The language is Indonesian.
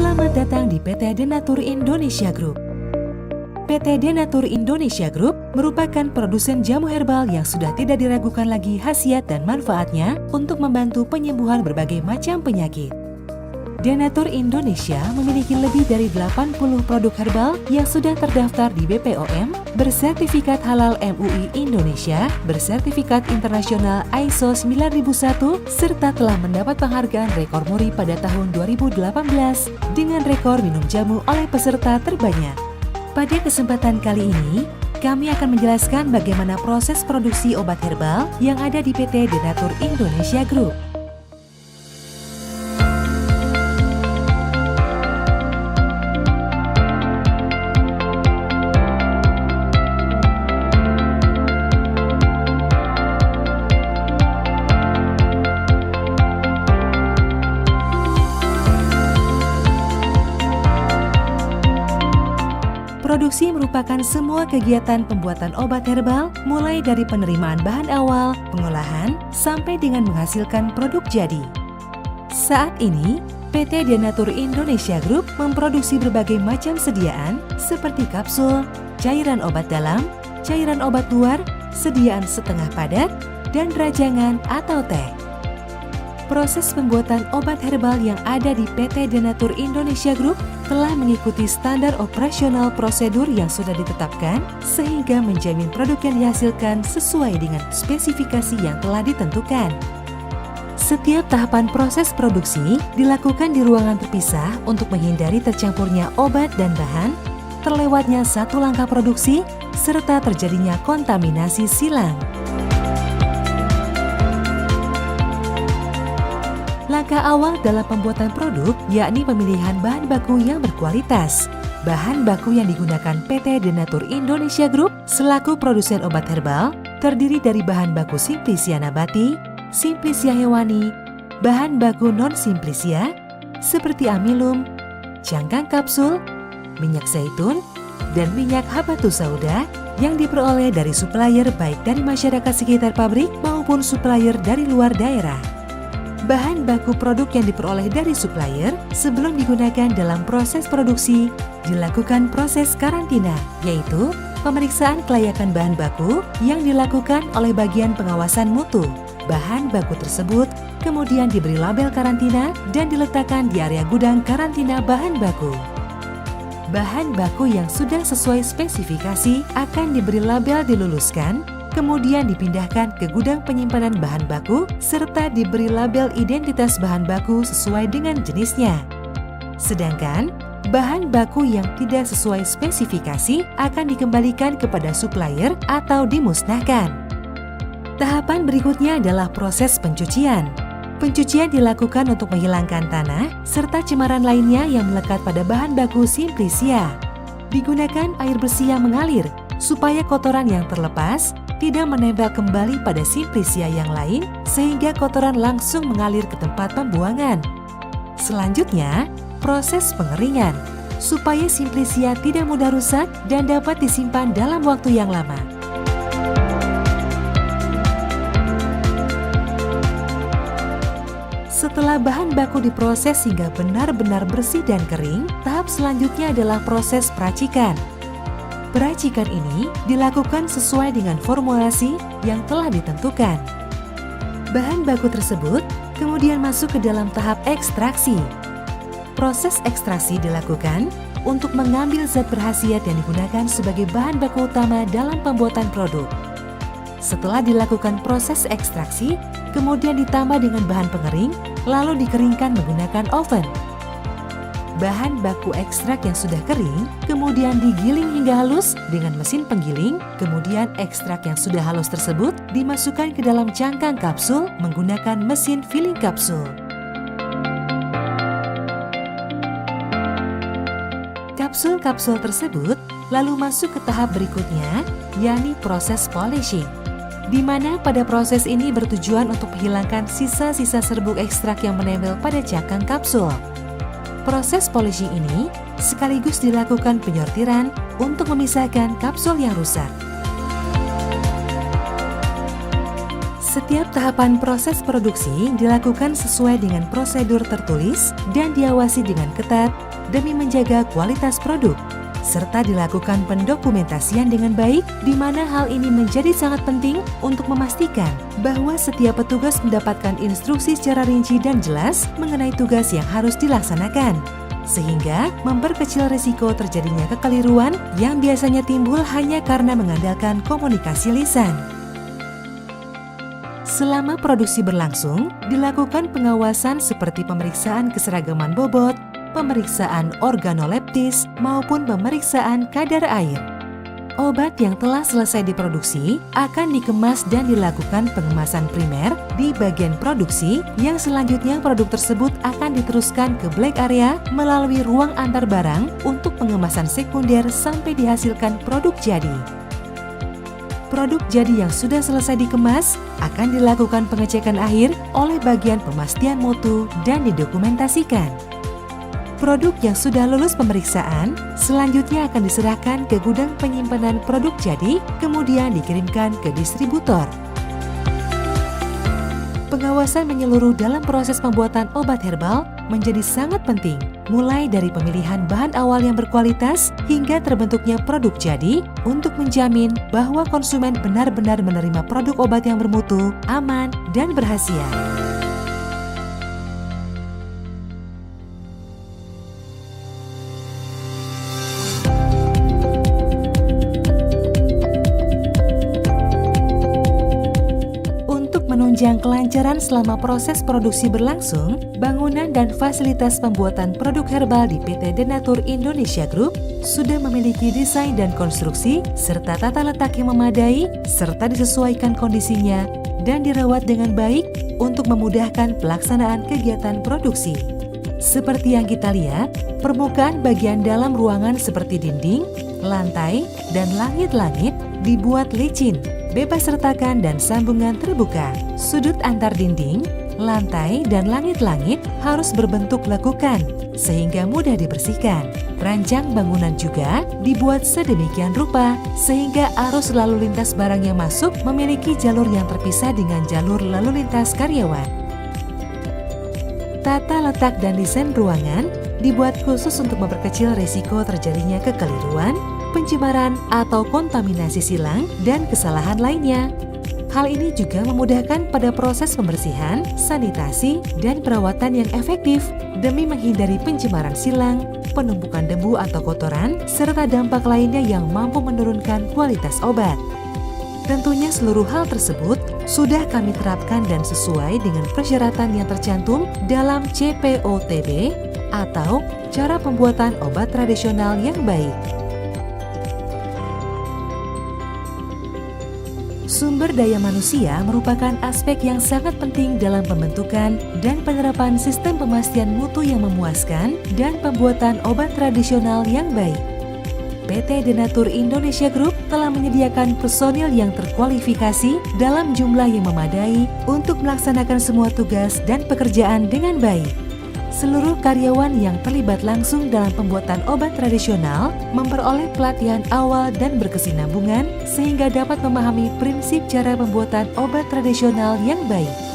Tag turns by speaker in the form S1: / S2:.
S1: Selamat datang di PT Denatur Indonesia Group. PT Denatur Indonesia Group merupakan produsen jamu herbal yang sudah tidak diragukan lagi khasiat dan manfaatnya untuk membantu penyembuhan berbagai macam penyakit. Denatur Indonesia memiliki lebih dari 80 produk herbal yang sudah terdaftar di BPOM, bersertifikat halal MUI Indonesia, bersertifikat internasional ISO 9001, serta telah mendapat penghargaan rekor muri pada tahun 2018 dengan rekor minum jamu oleh peserta terbanyak. Pada kesempatan kali ini, kami akan menjelaskan bagaimana proses produksi obat herbal yang ada di PT Denatur Indonesia Group. Produksi merupakan semua kegiatan pembuatan obat herbal, mulai dari penerimaan bahan awal, pengolahan, sampai dengan menghasilkan produk jadi. Saat ini, PT Denatur Indonesia Group memproduksi berbagai macam sediaan seperti kapsul, cairan obat dalam, cairan obat luar, sediaan setengah padat, dan rajangan atau teh. Proses pembuatan obat herbal yang ada di PT Denatur Indonesia Group telah mengikuti standar operasional prosedur yang sudah ditetapkan sehingga menjamin produk yang dihasilkan sesuai dengan spesifikasi yang telah ditentukan. Setiap tahapan proses produksi dilakukan di ruangan terpisah untuk menghindari tercampurnya obat dan bahan, terlewatnya satu langkah produksi, serta terjadinya kontaminasi silang. Langkah awal dalam pembuatan produk yakni pemilihan bahan baku yang berkualitas. Bahan baku yang digunakan PT Denatur Indonesia Group selaku produsen obat herbal terdiri dari bahan baku Simplisia nabati, Simplisia hewani, bahan baku non-Simplisia seperti amilum, cangkang kapsul, minyak zaitun, dan minyak habatus sauda yang diperoleh dari supplier baik dari masyarakat sekitar pabrik maupun supplier dari luar daerah. Bahan baku produk yang diperoleh dari supplier sebelum digunakan dalam proses produksi dilakukan proses karantina, yaitu pemeriksaan kelayakan bahan baku yang dilakukan oleh bagian pengawasan mutu. Bahan baku tersebut kemudian diberi label karantina dan diletakkan di area gudang karantina bahan baku. Bahan baku yang sudah sesuai spesifikasi akan diberi label diluluskan, kemudian dipindahkan ke gudang penyimpanan bahan baku serta diberi label identitas bahan baku sesuai dengan jenisnya. Sedangkan bahan baku yang tidak sesuai spesifikasi akan dikembalikan kepada supplier atau dimusnahkan. Tahapan berikutnya adalah proses pencucian. Pencucian dilakukan untuk menghilangkan tanah serta cemaran lainnya yang melekat pada bahan baku Simplisia. Digunakan air bersih yang mengalir supaya kotoran yang terlepas tidak menempel kembali pada Simplisia yang lain sehingga kotoran langsung mengalir ke tempat pembuangan. Selanjutnya, proses pengeringan supaya Simplisia tidak mudah rusak dan dapat disimpan dalam waktu yang lama. Setelah bahan baku diproses hingga benar-benar bersih dan kering, tahap selanjutnya adalah proses peracikan. Peracikan ini dilakukan sesuai dengan formulasi yang telah ditentukan. Bahan baku tersebut kemudian masuk ke dalam tahap ekstraksi. Proses ekstraksi dilakukan untuk mengambil zat berkhasiat yang digunakan sebagai bahan baku utama dalam pembuatan produk. Setelah dilakukan proses ekstraksi, kemudian ditambah dengan bahan pengering, lalu dikeringkan menggunakan oven. Bahan baku ekstrak yang sudah kering kemudian digiling hingga halus dengan mesin penggiling, kemudian ekstrak yang sudah halus tersebut dimasukkan ke dalam cangkang kapsul menggunakan mesin filling kapsul. Kapsul-kapsul tersebut lalu masuk ke tahap berikutnya, yakni proses polishing, di mana pada proses ini bertujuan untuk menghilangkan sisa-sisa serbuk ekstrak yang menempel pada cangkang kapsul. Proses polishing ini sekaligus dilakukan penyortiran untuk memisahkan kapsul yang rusak. Setiap tahapan proses produksi dilakukan sesuai dengan prosedur tertulis dan diawasi dengan ketat demi menjaga kualitas produk, serta dilakukan pendokumentasian dengan baik, di mana hal ini menjadi sangat penting untuk memastikan bahwa setiap petugas mendapatkan instruksi secara rinci dan jelas mengenai tugas yang harus dilaksanakan, sehingga memperkecil risiko terjadinya kekeliruan yang biasanya timbul hanya karena mengandalkan komunikasi lisan. Selama produksi berlangsung, dilakukan pengawasan seperti pemeriksaan keseragaman bobot, pemeriksaan organoleptis, maupun pemeriksaan kadar air. Obat yang telah selesai diproduksi akan dikemas dan dilakukan pengemasan primer di bagian produksi, yang selanjutnya produk tersebut akan diteruskan ke black area melalui ruang antar barang untuk pengemasan sekunder sampai dihasilkan produk jadi. Produk jadi yang sudah selesai dikemas akan dilakukan pengecekan akhir oleh bagian pemastian mutu dan didokumentasikan. Produk yang sudah lulus pemeriksaan selanjutnya akan diserahkan ke gudang penyimpanan produk jadi, kemudian dikirimkan ke distributor. Pengawasan menyeluruh dalam proses pembuatan obat herbal menjadi sangat penting, mulai dari pemilihan bahan awal yang berkualitas hingga terbentuknya produk jadi, untuk menjamin bahwa konsumen benar-benar menerima produk obat yang bermutu, aman, dan berkhasiat. Menunjang kelancaran selama proses produksi berlangsung, bangunan dan fasilitas pembuatan produk herbal di PT Denatur Indonesia Group sudah memiliki desain dan konstruksi serta tata letak yang memadai serta disesuaikan kondisinya dan dirawat dengan baik untuk memudahkan pelaksanaan kegiatan produksi. Seperti yang kita lihat, permukaan bagian dalam ruangan seperti dinding, lantai, dan langit-langit dibuat licin, bebas retakan dan sambungan terbuka. Sudut antar dinding, lantai, dan langit-langit harus berbentuk lekukan sehingga mudah dibersihkan. Rancang bangunan juga dibuat sedemikian rupa sehingga arus lalu lintas barang yang masuk memiliki jalur yang terpisah dengan jalur lalu lintas karyawan. Tata letak dan desain ruangan dibuat khusus untuk memperkecil risiko terjadinya kekeliruan, pencemaran atau kontaminasi silang, dan kesalahan lainnya. Hal ini juga memudahkan pada proses pembersihan, sanitasi, dan perawatan yang efektif demi menghindari pencemaran silang, penumpukan debu atau kotoran, serta dampak lainnya yang mampu menurunkan kualitas obat. Tentunya seluruh hal tersebut sudah kami terapkan dan sesuai dengan persyaratan yang tercantum dalam CPOTB atau cara pembuatan obat tradisional yang baik. Sumber daya manusia merupakan aspek yang sangat penting dalam pembentukan dan penerapan sistem pemastian mutu yang memuaskan dan pembuatan obat tradisional yang baik. PT Denatur Indonesia Group telah menyediakan personil yang terkualifikasi dalam jumlah yang memadai untuk melaksanakan semua tugas dan pekerjaan dengan baik. Seluruh karyawan yang terlibat langsung dalam pembuatan obat tradisional memperoleh pelatihan awal dan berkesinambungan sehingga dapat memahami prinsip cara pembuatan obat tradisional yang baik.